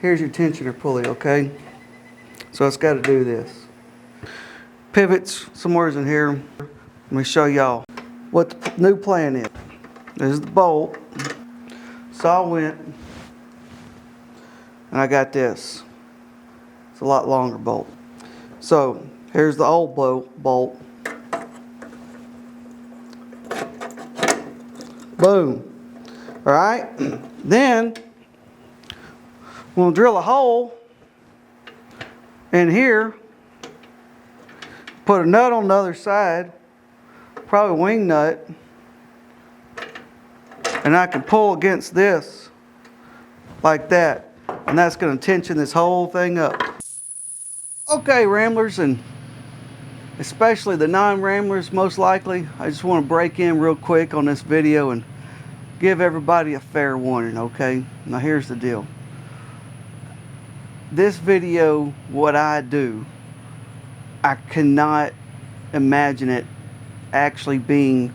here's your tensioner pulley, okay? So it's got to do this. Pivots somewhere's in here. Let me show y'all what the new plan is. This is the bolt. So I went and I got this. It's a lot longer bolt. So here's the old bolt. Boom. All right. Then we'll drill a hole in here. Put a nut on the other side. Probably a wing nut. And I can pull against this like that. And that's going to tension this whole thing up. Okay, ramblers, and especially the non-ramblers most likely, I just want to break in real quick on this video and give everybody a fair warning, okay? Now here's the deal. This video, what I do, I cannot imagine it actually being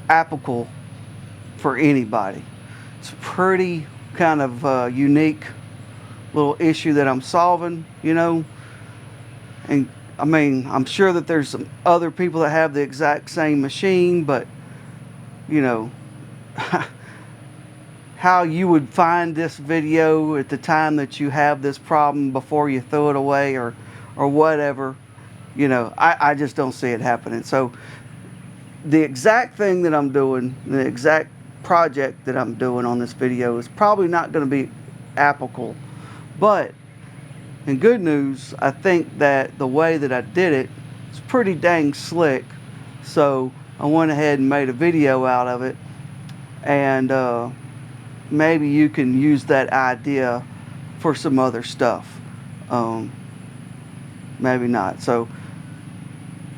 applicable for anybody. It's a pretty kind of unique little issue that I'm solving, you know. And I mean, I'm sure that there's some other people that have the exact same machine, but you know, how you would find this video at the time that you have this problem before you throw it away or whatever, you know, I just don't see it happening. So the exact thing that I'm doing, the exact project that I'm doing on this video is probably not going to be applicable. But in good news, I think that the way that I did it is pretty dang slick. So I went ahead and made a video out of it. And maybe you can use that idea for some other stuff. Maybe not. So,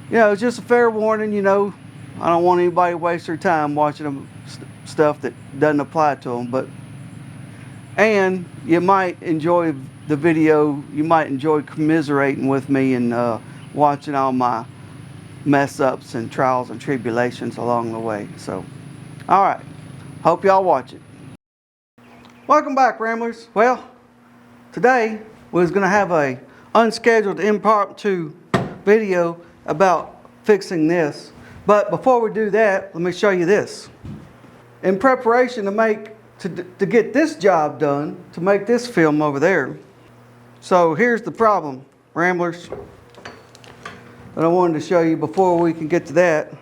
you know, it's just a fair warning, you know. I don't want anybody to waste their time watching them stuff that doesn't apply to them. And you might enjoy the video. You might enjoy commiserating with me and watching all my mess ups and trials and tribulations along the way. So, all right. Hope y'all watch it. Welcome back, Ramblers. Well, today we was going to have a unscheduled impromptu video about fixing this. But before we do that, let me show you this. In preparation to get this job done, to make this film over there. So here's the problem, Ramblers, that I wanted to show you before we can get to that.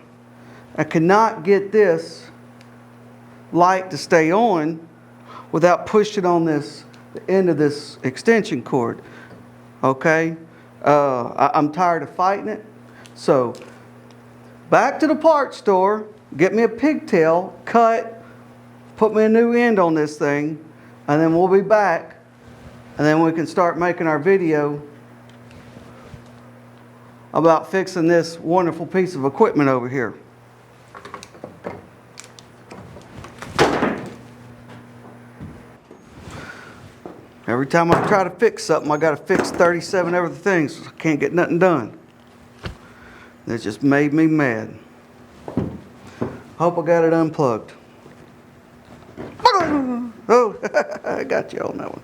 I cannot get this light to stay on without pushing on the end of this extension cord. Okay? I'm tired of fighting it. So back to the parts store, get me a pigtail, cut, put me a new end on this thing, and then we'll be back, and then we can start making our video about fixing this wonderful piece of equipment over here. Every time I try to fix something, I got to fix 37 other things. I can't get nothing done. That just made me mad. Hope I got it unplugged. Oh, I got you on that one.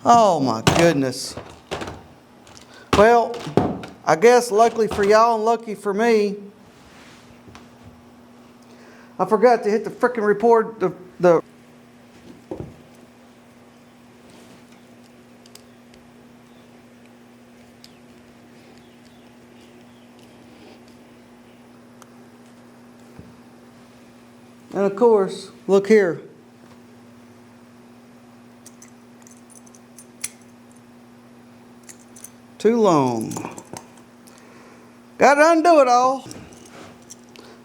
Oh my goodness. Well, I guess luckily for y'all and lucky for me, I forgot to hit the frickin' record the and of course, look here. Too long. Got to undo it all.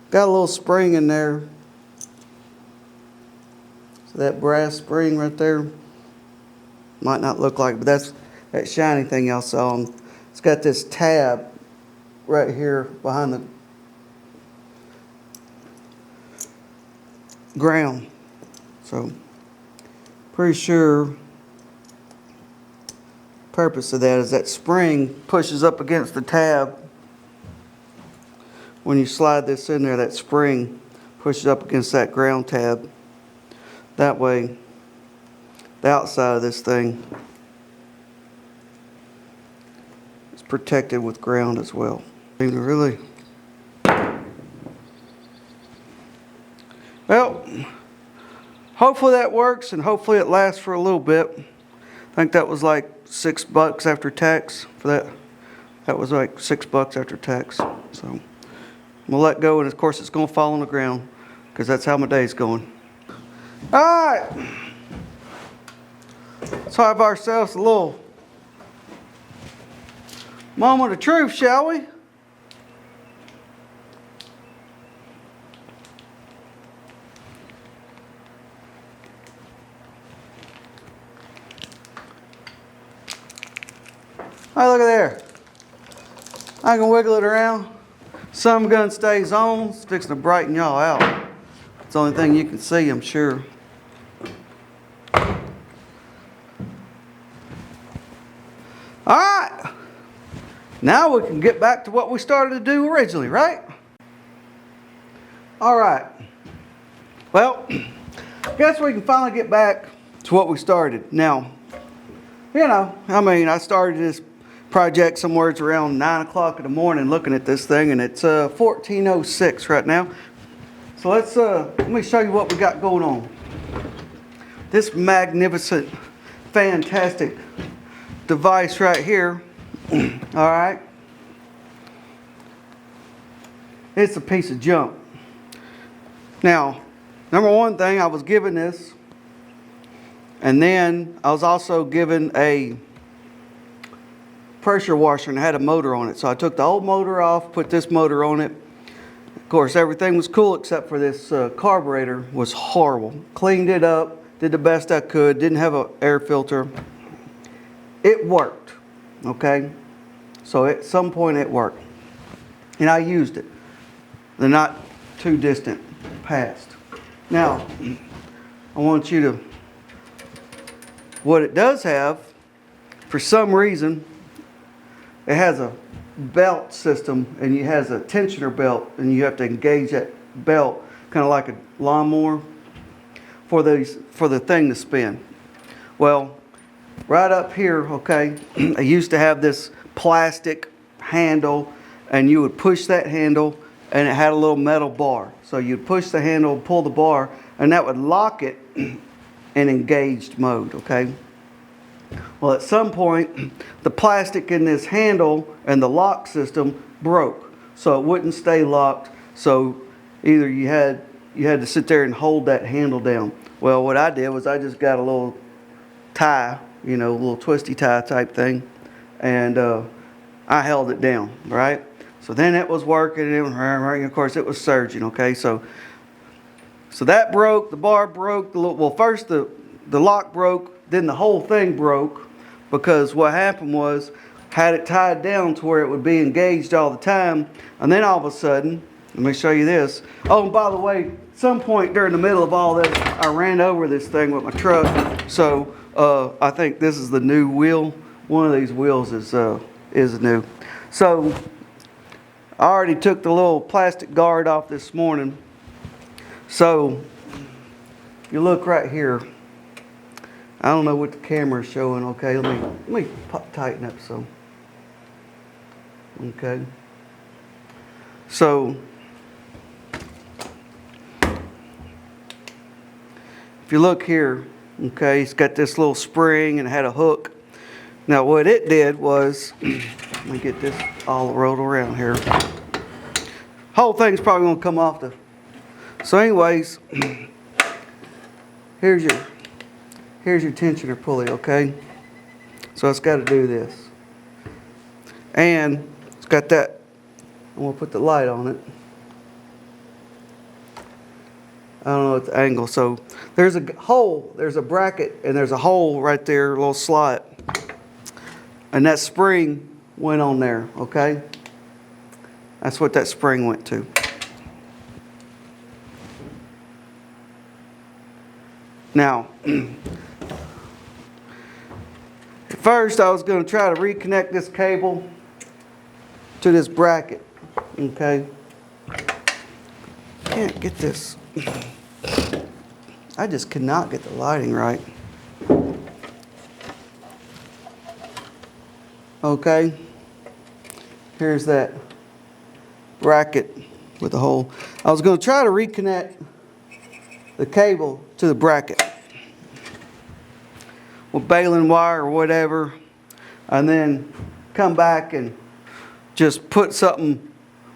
Got a little spring in there. So that brass spring right there might not look like it, but that's that shiny thing y'all saw. It's got this tab right here behind the ground. So pretty sure purpose of that is that spring pushes up against the tab. When you slide this in there, that spring pushes up against that ground tab. That way, the outside of this thing is protected with ground as well. Really. Well, hopefully that works, and hopefully it lasts for a little bit. I think that was like $6 after tax for that. That was like $6 after tax. So I'm gonna let go, and of course it's gonna fall on the ground because that's how my day's going. All right, let's have ourselves a little moment of truth, shall we? Hey, look at there. I can wiggle it around. Some gun stays on. It's fixing to brighten y'all out. It's the only thing you can see, I'm sure. All right. Now we can get back to what we started to do originally, right? All right. Well, I guess we can finally get back to what we started. Now, you know, I started this project somewhere around 9 o'clock in the morning looking at this thing, and it's 14:06 right now. So let me show you what we got going on. This magnificent, fantastic device right here, all right, it's a piece of junk. Now, number one thing, I was given this, and then I was also given a pressure washer and it had a motor on it. So I took the old motor off, put this motor on it. Of course, everything was cool except for this carburetor was horrible. Cleaned it up, did the best I could, didn't have an air filter. It worked, okay? So at some point it worked. And I used it. The not too distant past. Now, I want you to, what it does have, for some reason, it has a belt system, and it has a tensioner belt, and you have to engage that belt kind of like a lawnmower for the thing to spin. Well, right up here, okay, I used to have this plastic handle, and you would push that handle, and it had a little metal bar. So you'd push the handle, pull the bar, and that would lock it in engaged mode, okay? Well, at some point, the plastic in this handle and the lock system broke, so it wouldn't stay locked. So either you had to sit there and hold that handle down. Well, what I did was I just got a little tie, you know, a little twisty tie type thing, and I held it down, right? So then it was working, and of course it was surging, okay? So that broke, the bar broke, well, first the lock broke, then the whole thing broke, because what happened was, had it tied down to where it would be engaged all the time, and then all of a sudden, let me show you this. Oh, and by the way, at some point during the middle of all this, I ran over this thing with my truck, so I think this is the new wheel. One of these wheels is new. So I already took the little plastic guard off this morning. So you look right here. I don't know what the camera's showing. Okay, let me tighten up some. Okay. So if you look here, okay, it's got this little spring and it had a hook. Now what it did was, let me get this all rolled around here. Whole thing's probably gonna come off the. So anyways, here's your tensioner pulley, okay? So it's got to do this. And it's got that, I'm going to put the light on it. I don't know what the angle, so there's a hole, there's a bracket, and there's a hole right there, a little slot. And that spring went on there, okay? That's what that spring went to. Now, First, I was going to try to reconnect this cable to this bracket. Okay. Can't get this. I just cannot get the lighting right. Okay. Here's that bracket with the hole. I was going to try to reconnect the cable to the bracket with baling wire or whatever, and then come back and just put something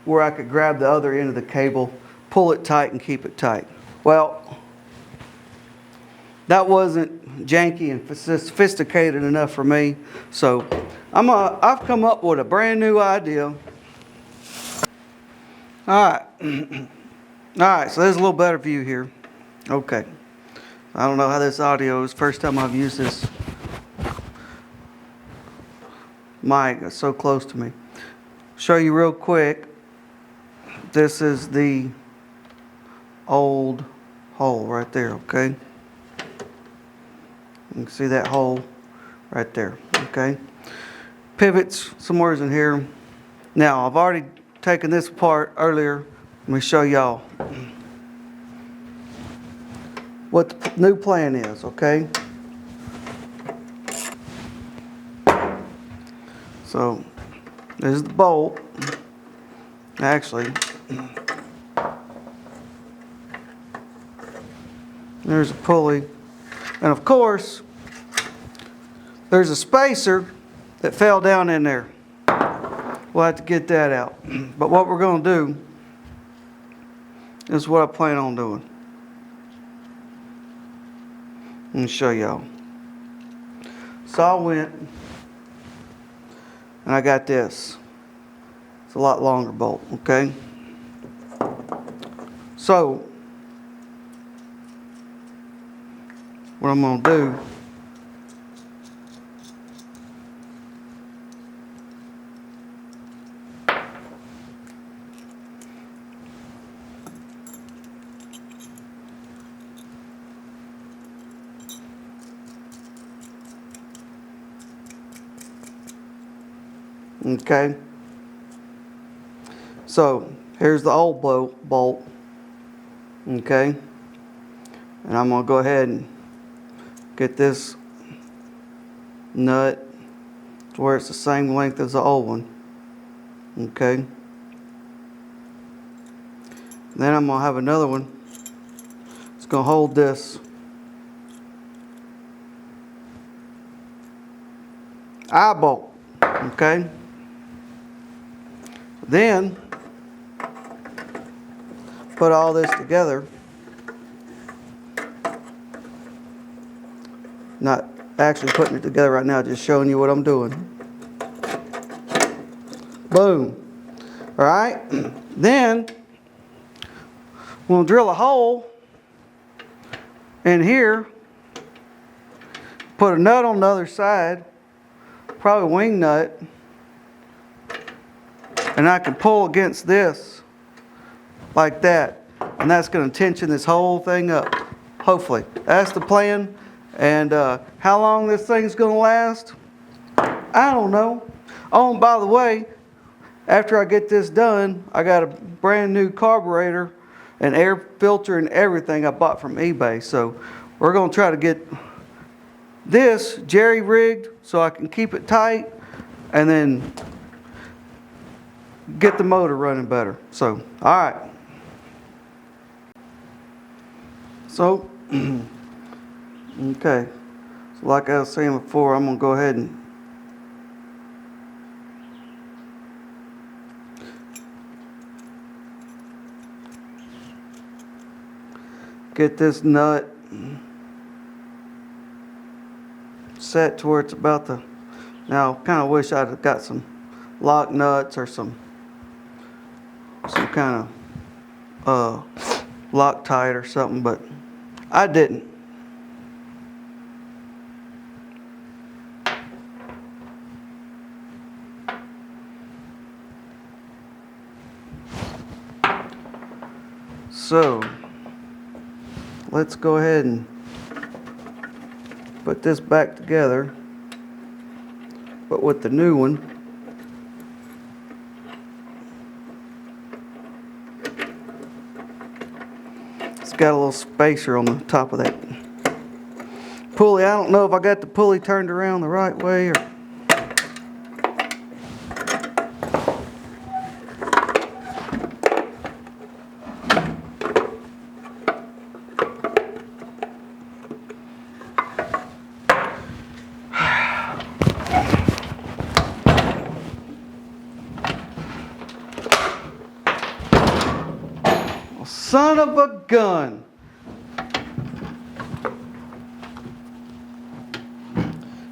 where I could grab the other end of the cable, pull it tight and keep it tight. Well, that wasn't janky and sophisticated enough for me, so I've come up with a brand new idea. Alright, so there's a little better view here. Okay, I don't know how this audio is. First time I've used this mic. It's so close to me. Show you real quick. This is the old hole right there, okay? You can see that hole right there, okay? Pivots somewhere in here. Now, I've already taken this apart earlier. Let me show y'all what the new plan is, okay? So, there's the bolt. Actually, there's a pulley. And of course, there's a spacer that fell down in there. We'll have to get that out. But what we're going to do is what I plan on doing. Let me show y'all. So I went and I got this. It's a lot longer bolt, okay? So what I'm going to do, okay? So here's the old bolt, okay? And I'm going to go ahead and get this nut to where it's the same length as the old one, okay? Then I'm going to have another one. It's going to hold this eye bolt, okay? Then put all this together. Not actually putting it together right now, just showing you what I'm doing. Boom. All right. Then we'll drill a hole in here. Put a nut on the other side, probably a wing nut, and I can pull against this like that, and that's going to tension this whole thing up. Hopefully, that's the plan. And how long this thing's going to last, I don't know. Oh, and by the way, after I get this done, I got a brand new carburetor and air filter and everything I bought from eBay. So we're going to try to get this jerry-rigged so I can keep it tight and then get the motor running better. So, all right. So, okay. So like I was saying before, I'm going to go ahead and get this nut set to where it's about the, now kind of wish I'd have got some lock nuts or some kind of Loctite or something, but I didn't. So let's go ahead and put this back together. but with the new one, it's got a little spacer on the top of that pulley. I don't know if I got the pulley turned around the right way or... Son of a gun.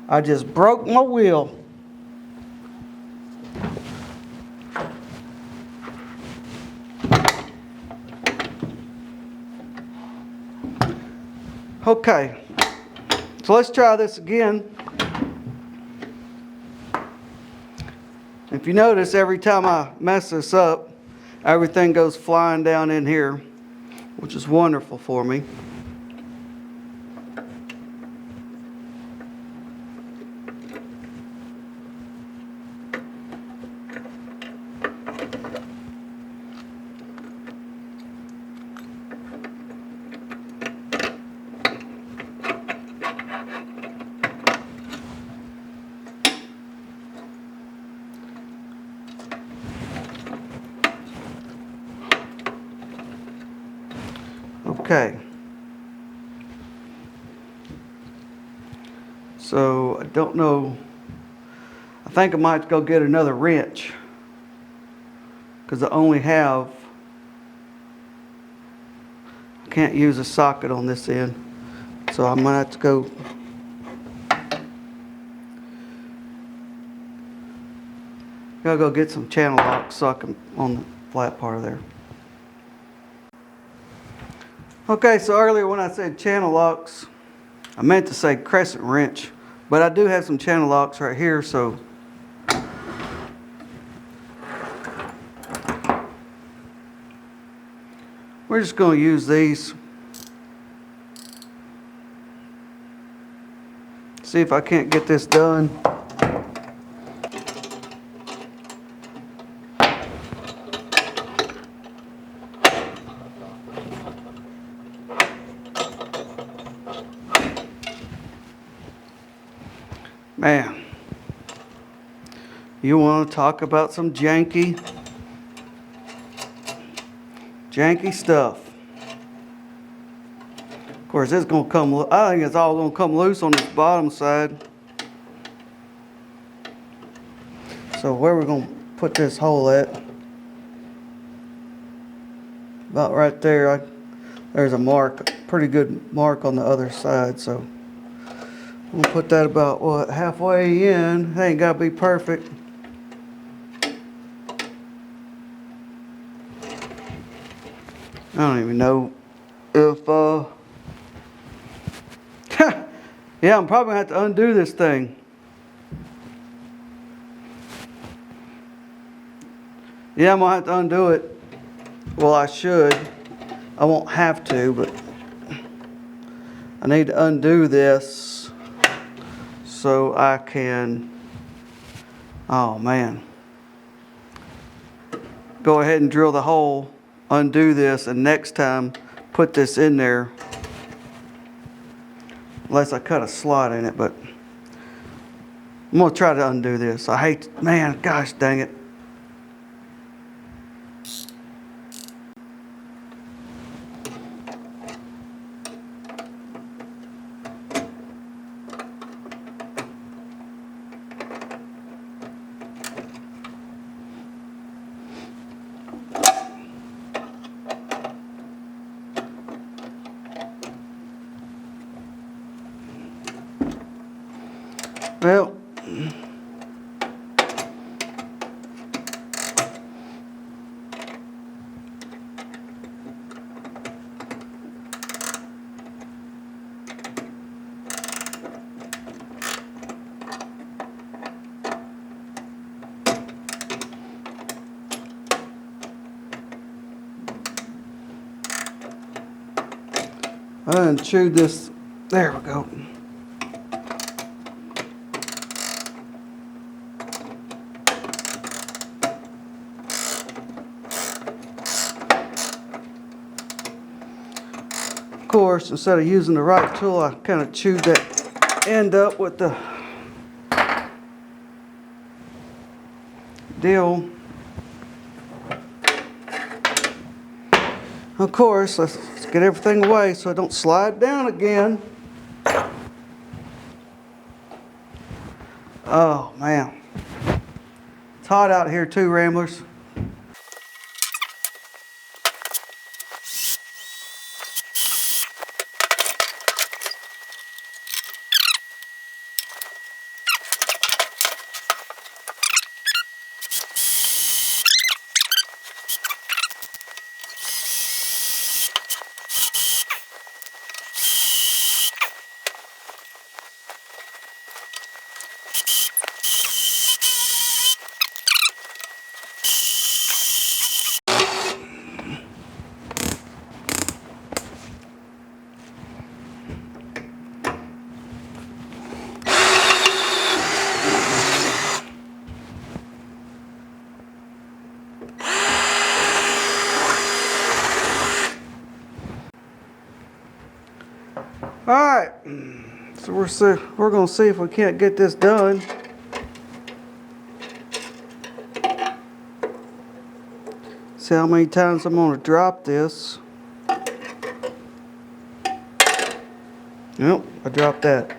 I just broke my wheel. Okay, so let's try this again. If you notice, every time I mess this up, everything goes flying down in here, which is wonderful for me. Okay, so I don't know, I think I might go get another wrench because I only have, I can't use a socket on this end, so I'm gonna have to go gotta go get some channel locks so I can on the flat part of there. Okay, so earlier when I said channel locks, I meant to say crescent wrench, but I do have some channel locks right here, so we're just going to use these. See if I can't get this done. Man, you want to talk about some janky stuff. Of course, it's going to come, I think it's all going to come loose on this bottom side. So where we're going to put this hole at? About right there. There's a mark, pretty good mark on the other side, so I'm gonna put that about, what, halfway in. It ain't gotta be perfect. I don't even know if, yeah, I'm probably gonna have to undo this thing. Yeah, I'm gonna have to undo it. Well, I should. I won't have to, but I need to undo this so I can, oh man, go ahead and drill the hole, undo this, and next time put this in there, unless I cut a slot in it, but I'm gonna try to undo this. I hate, man, gosh dang it. Well, I done chewed this. There we go. Of course, instead of using the right tool, I kind of chewed that end up with the deal. Of course, let's get everything away so it don't slide down again. Oh man, it's hot out here too, Ramblers. All right, so we're gonna see if we can't get this done. See how many times I'm gonna drop this. Yep, I dropped that.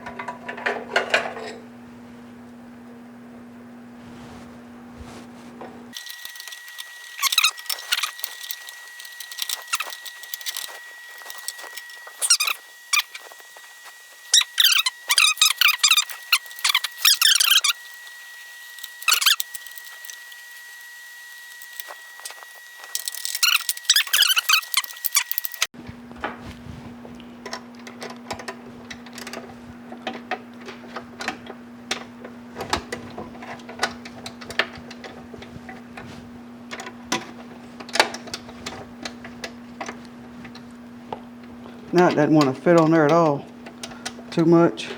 Now it doesn't want to fit on there at all. Too much.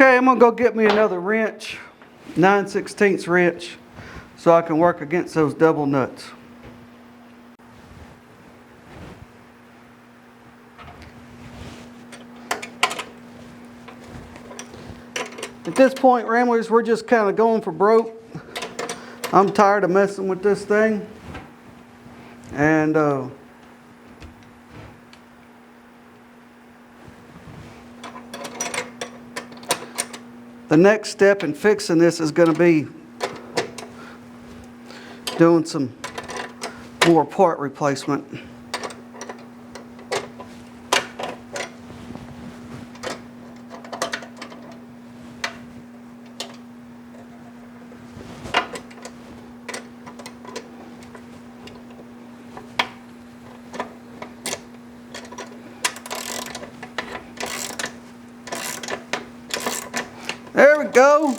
Okay, I'm gonna go get me another wrench, 9/16 wrench, so I can work against those double nuts. At this point, Ramblers, we're just kind of going for broke. I'm tired of messing with this thing. And the next step in fixing this is going to be doing some more part replacement. we go.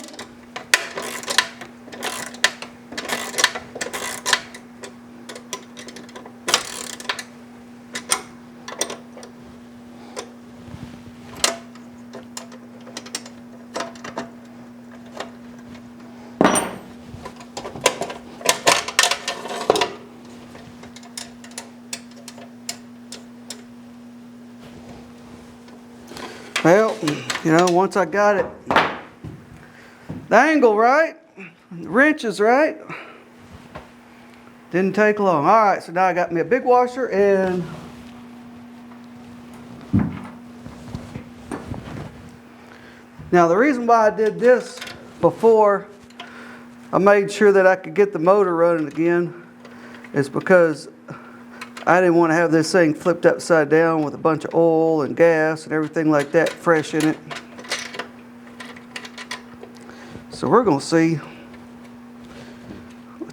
Well, you know, once I got it, the angle right, the wrenches right, didn't take long. All right, so now I got me a big washer, and now the reason why I did this before I made sure that I could get the motor running again is because I didn't want to have this thing flipped upside down with a bunch of oil and gas and everything like that fresh in it. So we're going to see.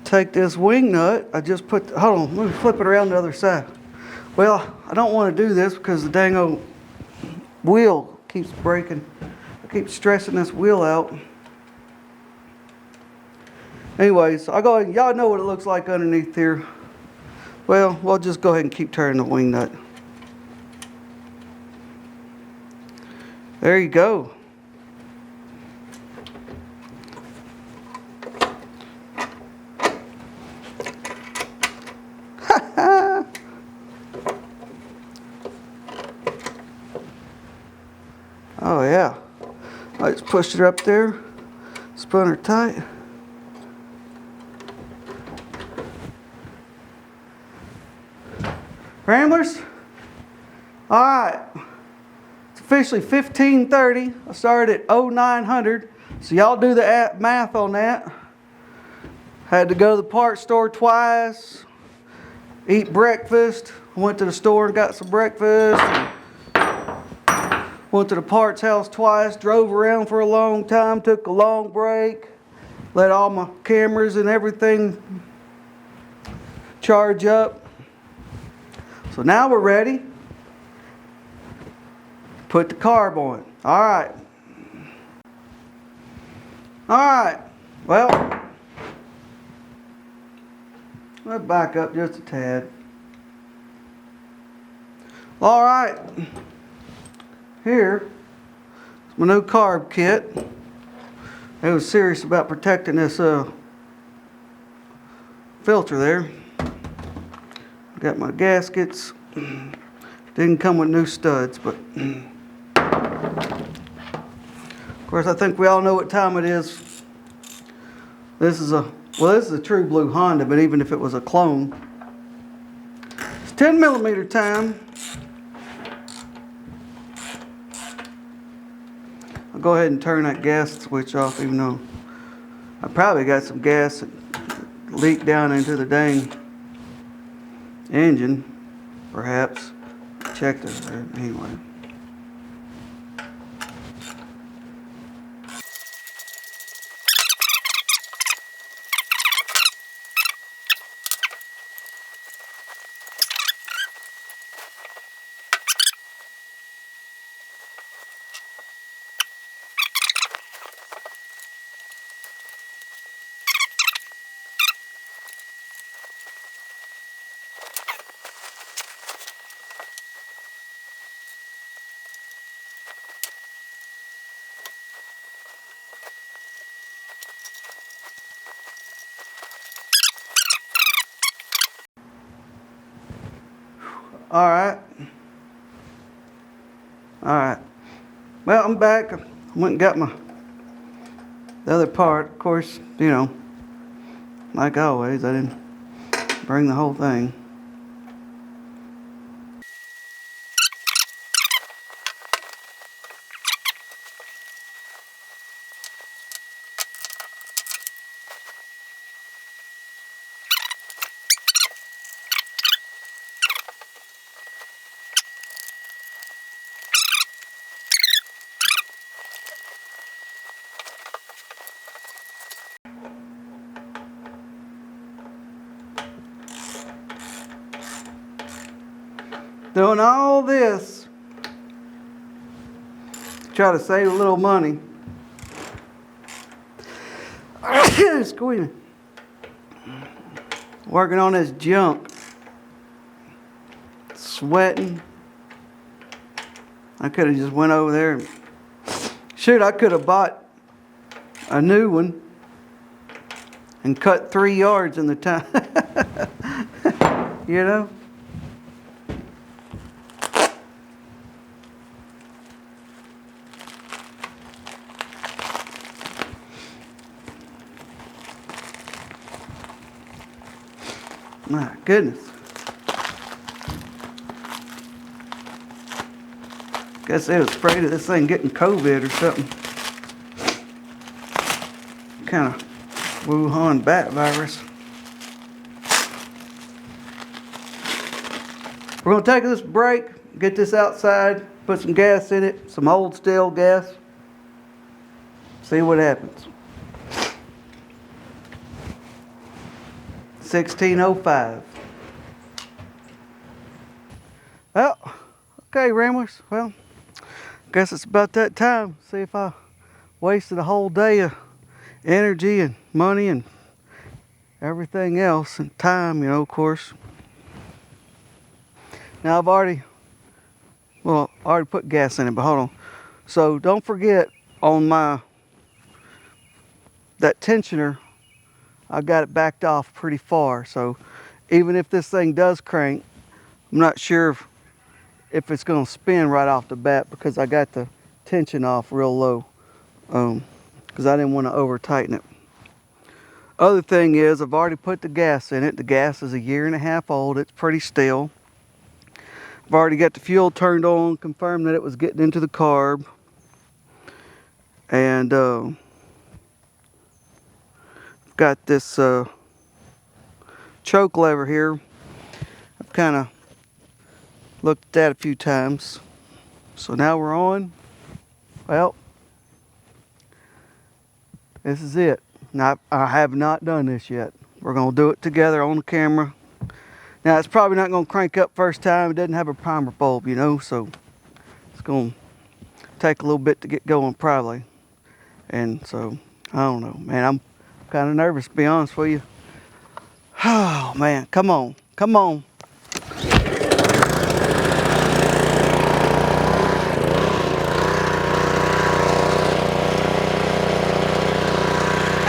Take this wing nut. I just put, hold on, let me flip it around the other side. Well, I don't want to do this because the dang old wheel keeps breaking. I keep stressing this wheel out. Anyways, I'll go ahead, y'all know what it looks like underneath here. Well, we'll just go ahead and keep turning the wing nut. There you go. Oh yeah. I just pushed it up there, spun her tight. Ramblers, all right, it's officially 15:30. I started at 0900, so y'all do the math on that. Had to go to the parts store twice, eat breakfast. Went to the store and got some breakfast. Went to the parts house twice, drove around for a long time, took a long break, let all my cameras and everything charge up. So now we're ready. Put the carb on. All right. All right. Well, let's back up just a tad. All right. Here is my new carb kit. I was serious about protecting this filter there. Got my gaskets. Didn't come with new studs, but of course I think we all know what time it is. This is a true blue Honda, but even if it was a clone, it's 10mm time. I'll go ahead and turn that gas switch off, even though I probably got some gas that leaked down into the dang engine, perhaps. Check this there. Anyway. All right. Well, I'm back. I went and got the other part. Of course, you know, like always, I didn't bring the whole thing. Doing all this, try to save a little money. Excuse me. Working on this junk. Sweating. I could have just went over there and shoot, I could have bought a new one and cut 3 yards in the time. You know? My goodness. Guess they was afraid of this thing getting COVID or something. Kind of Wuhan bat virus. We're going to take this break, get this outside, put some gas in it, some old stale gas. See what happens. 1605. Well, okay, Ramblers. Well, guess it's about that time. See if I wasted a whole day of energy and money and everything else and time, you know, of course. Now I've already put gas in it, but hold on. So don't forget on that tensioner, I got it backed off pretty far. So even if this thing does crank, I'm not sure if it's going to spin right off the bat because I got the tension off real low because I didn't want to over tighten it. Other thing is I've already put the gas in it. The gas is 1.5 years old. It's pretty stale. I've already got the fuel turned on, confirmed that it was getting into the carb. And got this choke lever here. I've kind of looked at that a few times. So now we're on. Well, this is it. Now, I have not done this yet. We're going to do it together on the camera. Now, it's probably not going to crank up first time. It doesn't have a primer bulb, you know, so it's going to take a little bit to get going probably. And so, I don't know, man. I'm kind of nervous, to be honest with you. Oh, man. Come on. Come on.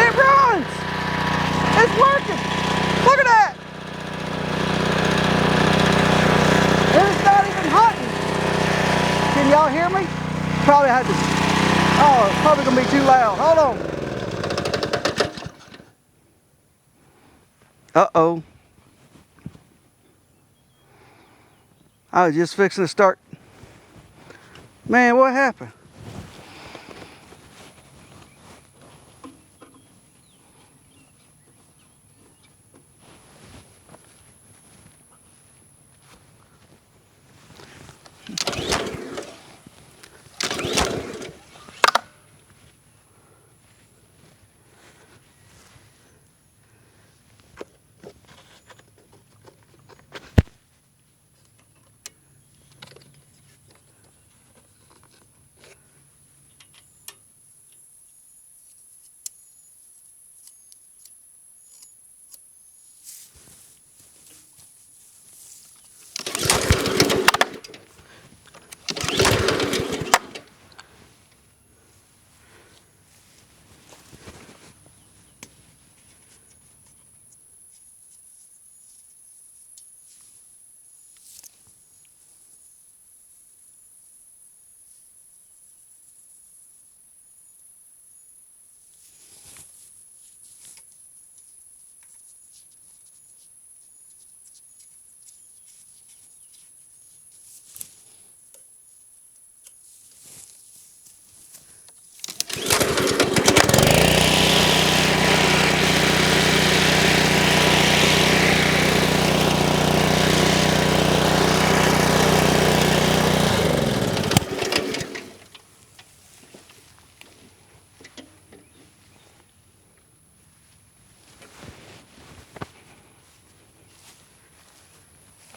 It runs! It's working! Look at that! And it's not even hunting. Can y'all hear me? Probably had to. Oh, it's probably going to be too loud. Hold on. Uh-oh. I was just fixing to start. Man, what happened?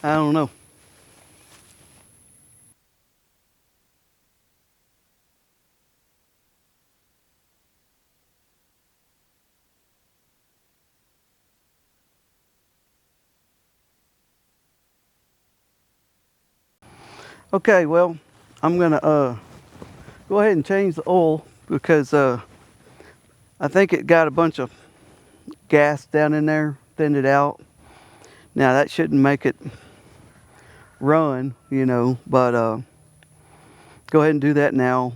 I don't know. Okay, well, I'm gonna go ahead and change the oil because I think it got a bunch of gas down in there, thinned it out. Now that shouldn't make it run, you know, but go ahead and do that now.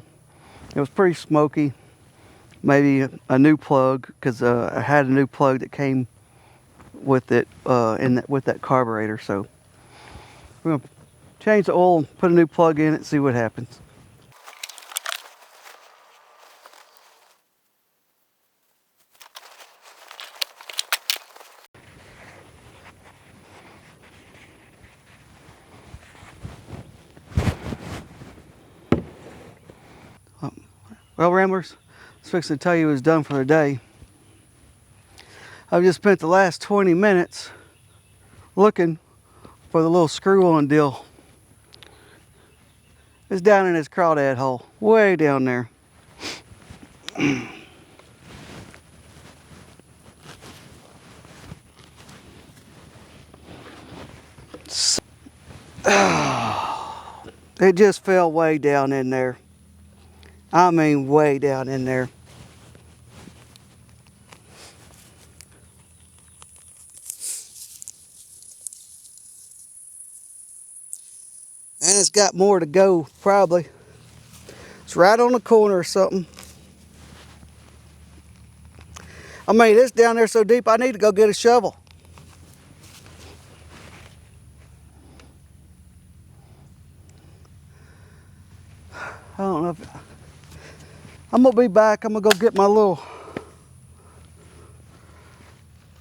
It was pretty smoky. Maybe a new plug, because I had a new plug that came with it with that carburetor. So we're gonna change the oil and put a new plug in it and see what happens. Well, Ramblers, I was fixing to tell you it was done for the day. I've just spent the last 20 minutes looking for the little screw-on deal. It's down in his crawdad hole, way down there. It just fell way down in there. I mean, way down in there. And it's got more to go, probably. It's right on the corner or something. I mean, it's down there so deep, I need to go get a shovel. I don't know if... I'm gonna be back. I'm gonna go get my little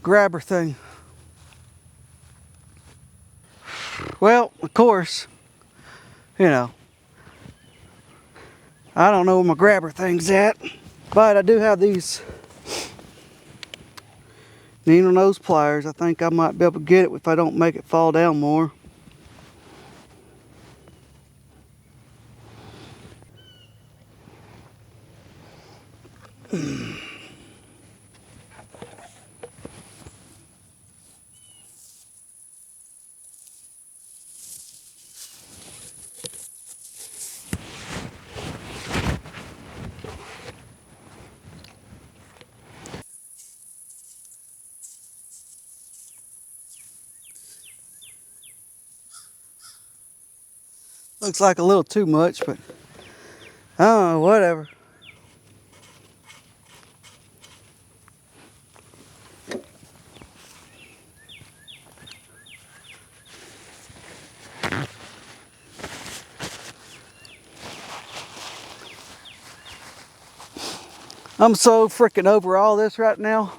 grabber thing. Well, of course, you know, I don't know where my grabber thing's at, but I do have these needle nose pliers. I think I might be able to get it if I don't make it fall down more. Looks like a little too much, but I don't know, whatever. I'm so freaking over all this right now.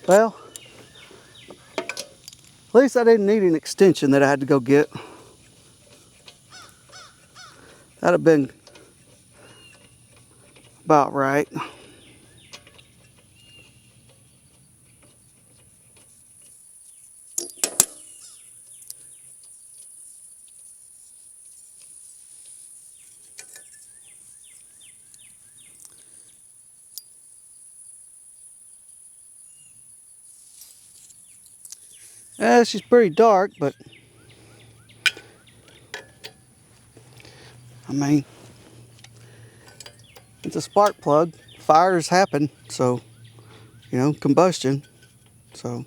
Well, at least I didn't need an extension that I had to go get. That'd have been about right. Yeah, she's pretty dark, but I mean, it's a spark plug. Fires happen, so, you know, combustion. So,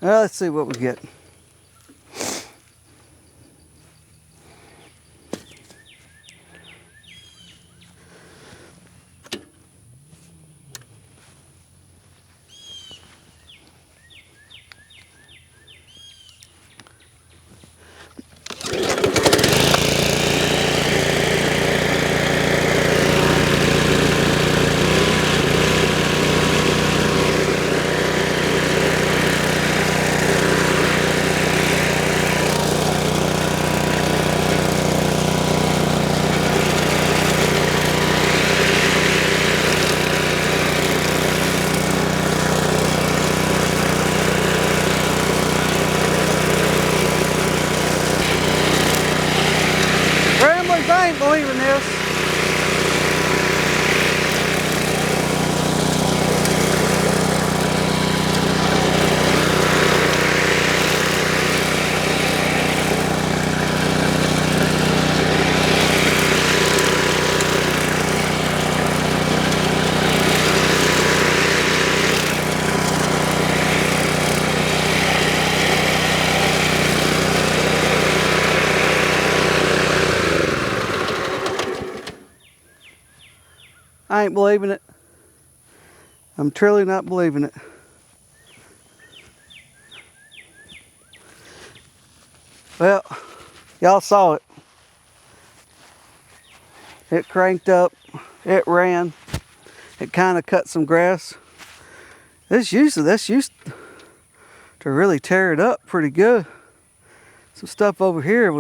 Let's see what we get. Ramblers, I ain't believing this. I ain't believing it. I'm truly not believing it. Well, y'all saw it. It cranked up, it ran, it kind of cut some grass. This used to really tear it up pretty good. Some stuff over here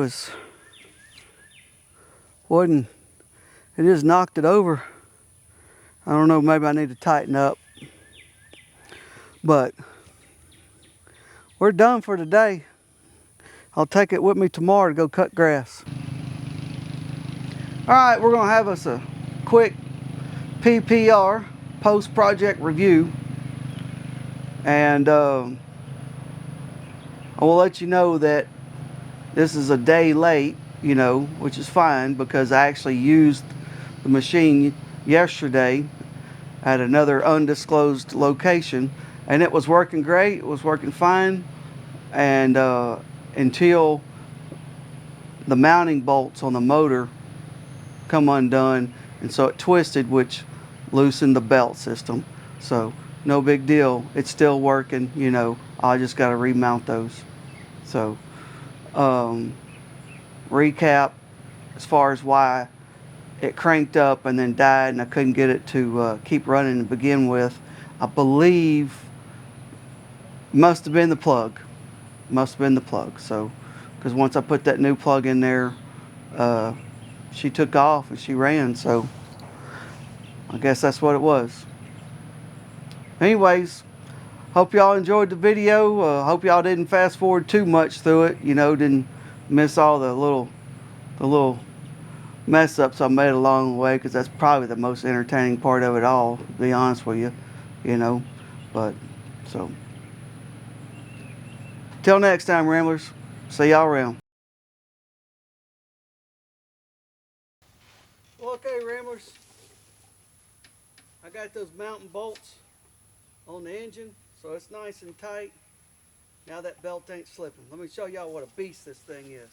wasn't, it just knocked it over. I don't know, maybe I need to tighten up. But we're done for today. I'll take it with me tomorrow to go cut grass. All right, we're gonna have us a quick PPR, post-project review. And I will let you know that this is a day late, you know, which is fine because I actually used the machine yesterday at another undisclosed location, and it was working great. It was working fine, and until the mounting bolts on the motor come undone, and so it twisted, which loosened the belt system. So no big deal. It's still working, you know. I just got to remount those. So recap as far as why it cranked up and then died and I couldn't get it to keep running to begin with. I believe must have been the plug. Must have been the plug. So, because once I put that new plug in there, she took off and she ran. So, I guess that's what it was. Anyways, hope y'all enjoyed the video. Hope y'all didn't fast forward too much through it. You know, didn't miss all the little mess ups I made along the way, because that's probably the most entertaining part of it all, to be honest with you. You know, but so. Till next time, Ramblers. See y'all around. Well, okay, Ramblers. I got those mounting bolts on the engine, so it's nice and tight. Now that belt ain't slipping. Let me show y'all what a beast this thing is.